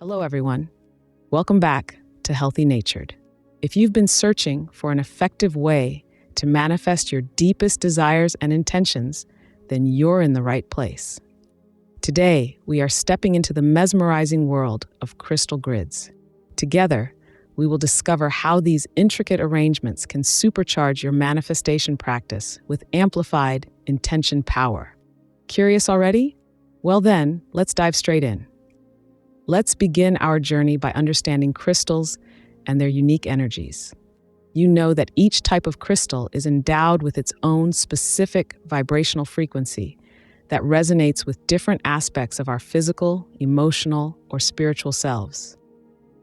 Hello, everyone. Welcome back to Healthy Natured. If you've been searching for an effective way to manifest your deepest desires and intentions, then you're in the right place. Today, we are stepping into the mesmerizing world of crystal grids. Together, we will discover how these intricate arrangements can supercharge your manifestation practice with amplified intention power. Curious already? Well then, let's dive straight in. Let's begin our journey by understanding crystals and their unique energies. You know that each type of crystal is endowed with its own specific vibrational frequency that resonates with different aspects of our physical, emotional, or spiritual selves.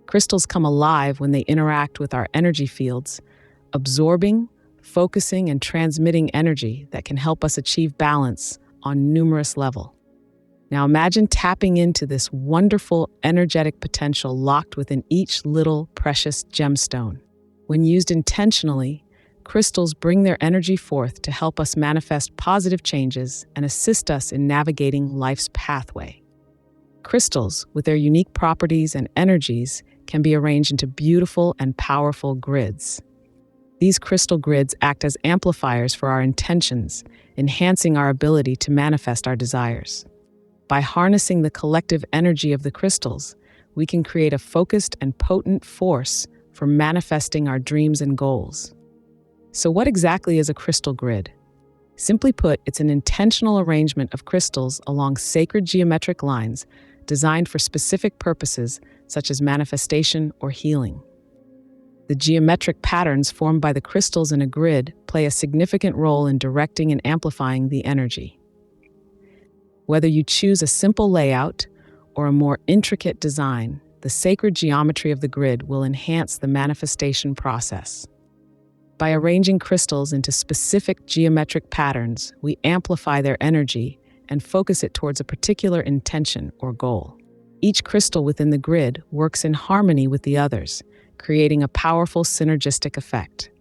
Crystals come alive when they interact with our energy fields, absorbing, focusing, and transmitting energy that can help us achieve balance on numerous levels. Now imagine tapping into this wonderful energetic potential locked within each little precious gemstone. When used intentionally, crystals bring their energy forth to help us manifest positive changes and assist us in navigating life's pathway. Crystals, with their unique properties and energies, can be arranged into beautiful and powerful grids. These crystal grids act as amplifiers for our intentions, enhancing our ability to manifest our desires. By harnessing the collective energy of the crystals, we can create a focused and potent force for manifesting our dreams and goals. So what exactly is a crystal grid? Simply put, it's an intentional arrangement of crystals along sacred geometric lines designed for specific purposes such as manifestation or healing. The geometric patterns formed by the crystals in a grid play a significant role in directing and amplifying the energy. Whether you choose a simple layout or a more intricate design, the sacred geometry of the grid will enhance the manifestation process. By arranging crystals into specific geometric patterns, we amplify their energy and focus it towards a particular intention or goal. Each crystal within the grid works in harmony with the others, creating a powerful synergistic effect.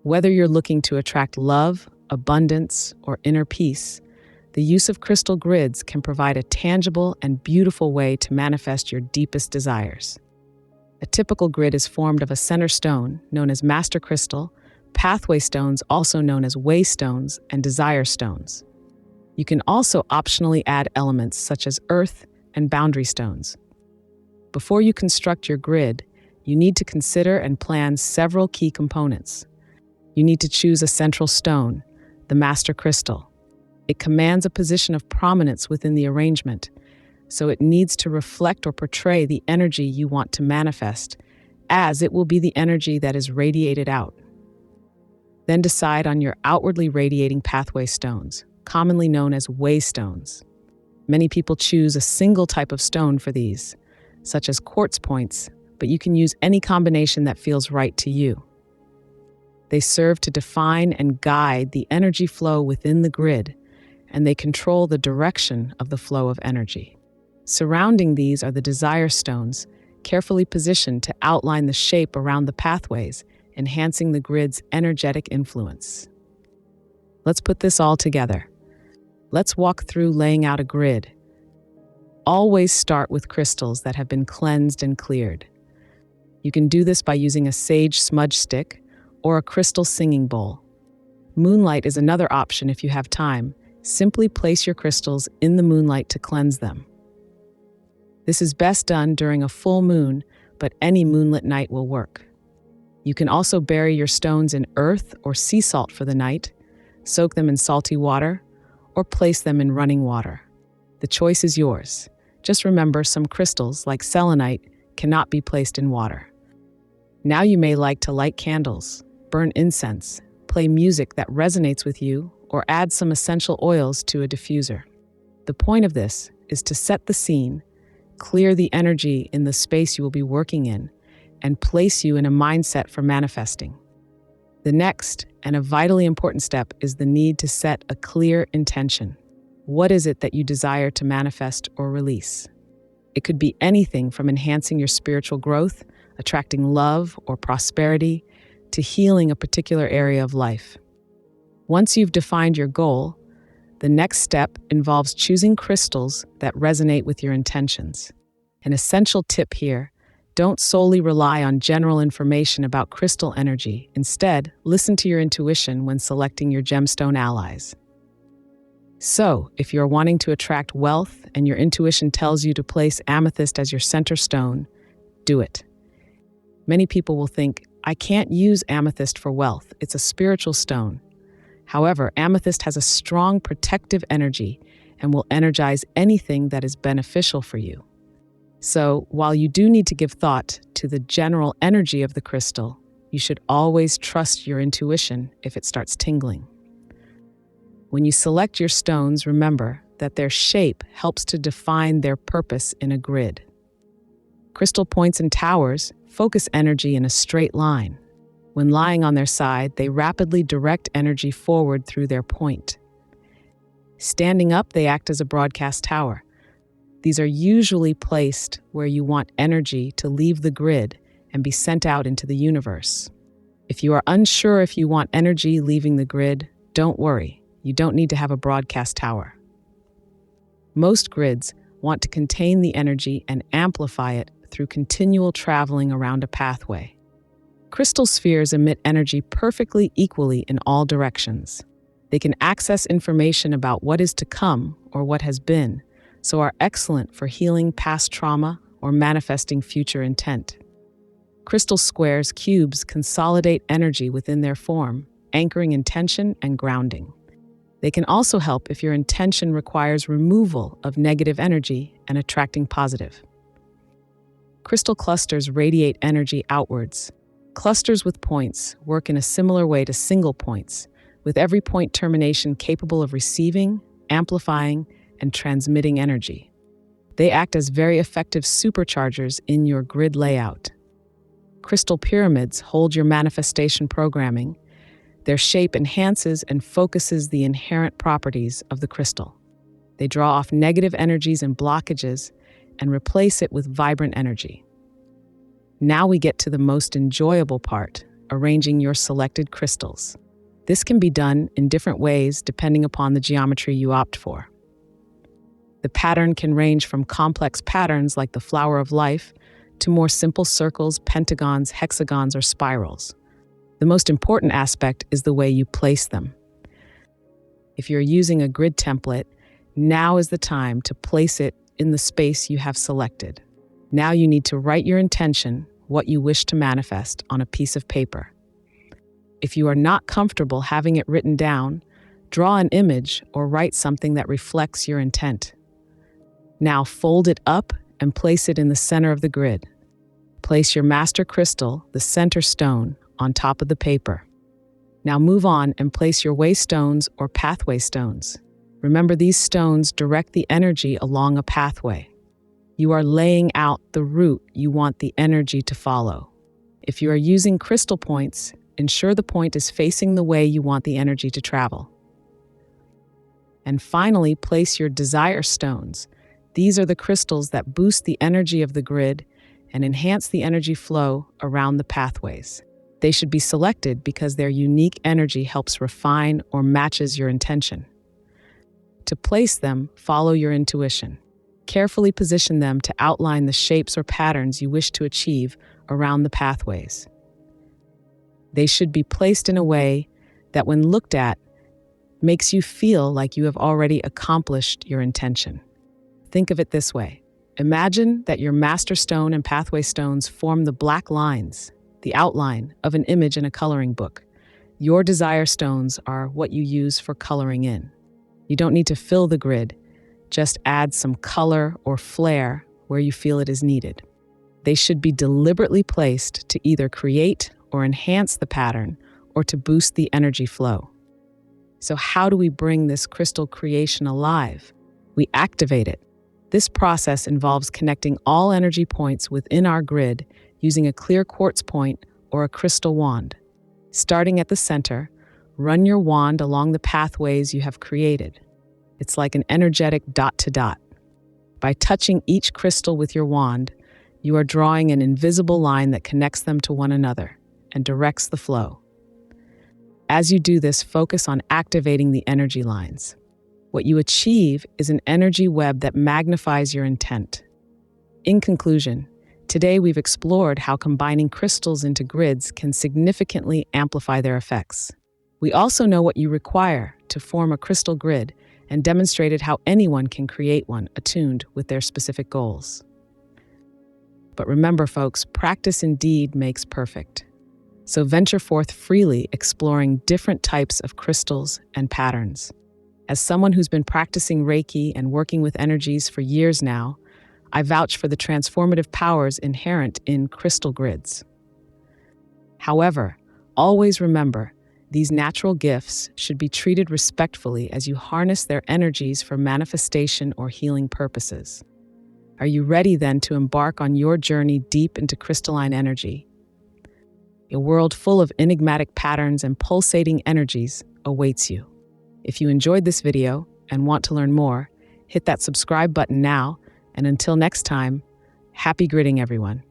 Whether you're looking to attract love, abundance, or inner peace, the use of crystal grids can provide a tangible and beautiful way to manifest your deepest desires. A typical grid is formed of a center stone, known as master crystal, pathway stones, also known as way stones, and desire stones. You can also optionally add elements such as earth and boundary stones. Before you construct your grid, you need to consider and plan several key components. You need to choose a central stone, the master crystal. It commands a position of prominence within the arrangement, so it needs to reflect or portray the energy you want to manifest, as it will be the energy that is radiated out. Then decide on your outwardly radiating pathway stones, commonly known as way stones. Many people choose a single type of stone for these, such as quartz points, but you can use any combination that feels right to you. They serve to define and guide the energy flow within the grid, and they control the direction of the flow of energy. Surrounding these are the desire stones, carefully positioned to outline the shape around the pathways, enhancing the grid's energetic influence. Let's put this all together. Let's walk through laying out a grid. Always start with crystals that have been cleansed and cleared. You can do this by using a sage smudge stick or a crystal singing bowl. Moonlight is another option if you have time. Simply place your crystals in the moonlight to cleanse them. This is best done during a full moon, but any moonlit night will work. You can also bury your stones in earth or sea salt for the night, soak them in salty water, or place them in running water. The choice is yours. Just remember, some crystals, like selenite, cannot be placed in water. Now you may like to light candles, burn incense, play music that resonates with you, or add some essential oils to a diffuser. The point of this is to set the scene, clear the energy in the space you will be working in, and place you in a mindset for manifesting. The next, and a vitally important step, is the need to set a clear intention. What is it that you desire to manifest or release? It could be anything from enhancing your spiritual growth, attracting love or prosperity, to healing a particular area of life. Once you've defined your goal, the next step involves choosing crystals that resonate with your intentions. An essential tip here: don't solely rely on general information about crystal energy. Instead, listen to your intuition when selecting your gemstone allies. So, if you're wanting to attract wealth and your intuition tells you to place amethyst as your center stone, do it. Many people will think, I can't use amethyst for wealth, it's a spiritual stone. However, amethyst has a strong protective energy and will energize anything that is beneficial for you. So, while you do need to give thought to the general energy of the crystal, you should always trust your intuition if it starts tingling. When you select your stones, remember that their shape helps to define their purpose in a grid. Crystal points and towers focus energy in a straight line. When lying on their side, they rapidly direct energy forward through their point. Standing up, they act as a broadcast tower. These are usually placed where you want energy to leave the grid and be sent out into the universe. If you are unsure if you want energy leaving the grid, don't worry. You don't need to have a broadcast tower. Most grids want to contain the energy and amplify it through continual traveling around a pathway. Crystal spheres emit energy perfectly equally in all directions. They can access information about what is to come or what has been, so are excellent for healing past trauma or manifesting future intent. Crystal squares, cubes, consolidate energy within their form, anchoring intention and grounding. They can also help if your intention requires removal of negative energy and attracting positive. Crystal clusters radiate energy outwards. Clusters with points work in a similar way to single points, with every point termination capable of receiving, amplifying, and transmitting energy. They act as very effective superchargers in your grid layout. Crystal pyramids hold your manifestation programming. Their shape enhances and focuses the inherent properties of the crystal. They draw off negative energies and blockages and replace it with vibrant energy. Now we get to the most enjoyable part, arranging your selected crystals. This can be done in different ways depending upon the geometry you opt for. The pattern can range from complex patterns like the flower of life to more simple circles, pentagons, hexagons, or spirals. The most important aspect is the way you place them. If you're using a grid template, now is the time to place it in the space you have selected. Now you need to write your intention, what you wish to manifest, on a piece of paper. If you are not comfortable having it written down, draw an image or write something that reflects your intent. Now fold it up and place it in the center of the grid. Place your master crystal, the center stone, on top of the paper. Now move on and place your way stones or pathway stones. Remember, these stones direct the energy along a pathway. You are laying out the route you want the energy to follow. If you are using crystal points, ensure the point is facing the way you want the energy to travel. And finally, place your desire stones. These are the crystals that boost the energy of the grid and enhance the energy flow around the pathways. They should be selected because their unique energy helps refine or matches your intention. To place them, follow your intuition. Carefully position them to outline the shapes or patterns you wish to achieve around the pathways. They should be placed in a way that, when looked at, makes you feel like you have already accomplished your intention. Think of it this way. Imagine that your master stone and pathway stones form the black lines, the outline of an image in a coloring book. Your desire stones are what you use for coloring in. You don't need to fill the grid, just add some color or flair where you feel it is needed. They should be deliberately placed to either create or enhance the pattern or to boost the energy flow. So how do we bring this crystal creation alive? We activate it. This process involves connecting all energy points within our grid using a clear quartz point or a crystal wand. Starting at the center, run your wand along the pathways you have created. It's like an energetic dot to dot. By touching each crystal with your wand, you are drawing an invisible line that connects them to one another and directs the flow. As you do this, focus on activating the energy lines. What you achieve is an energy web that magnifies your intent. In conclusion, today we've explored how combining crystals into grids can significantly amplify their effects. We also know what you require to form a crystal grid and demonstrated how anyone can create one attuned with their specific goals. But remember, folks, practice indeed makes perfect. So venture forth freely, exploring different types of crystals and patterns. As someone who's been practicing Reiki and working with energies for years now, I vouch for the transformative powers inherent in crystal grids. However, always remember, these natural gifts should be treated respectfully as you harness their energies for manifestation or healing purposes. Are you ready then to embark on your journey deep into crystalline energy? A world full of enigmatic patterns and pulsating energies awaits you. If you enjoyed this video and want to learn more, hit that subscribe button now, and until next time, happy gridding, everyone.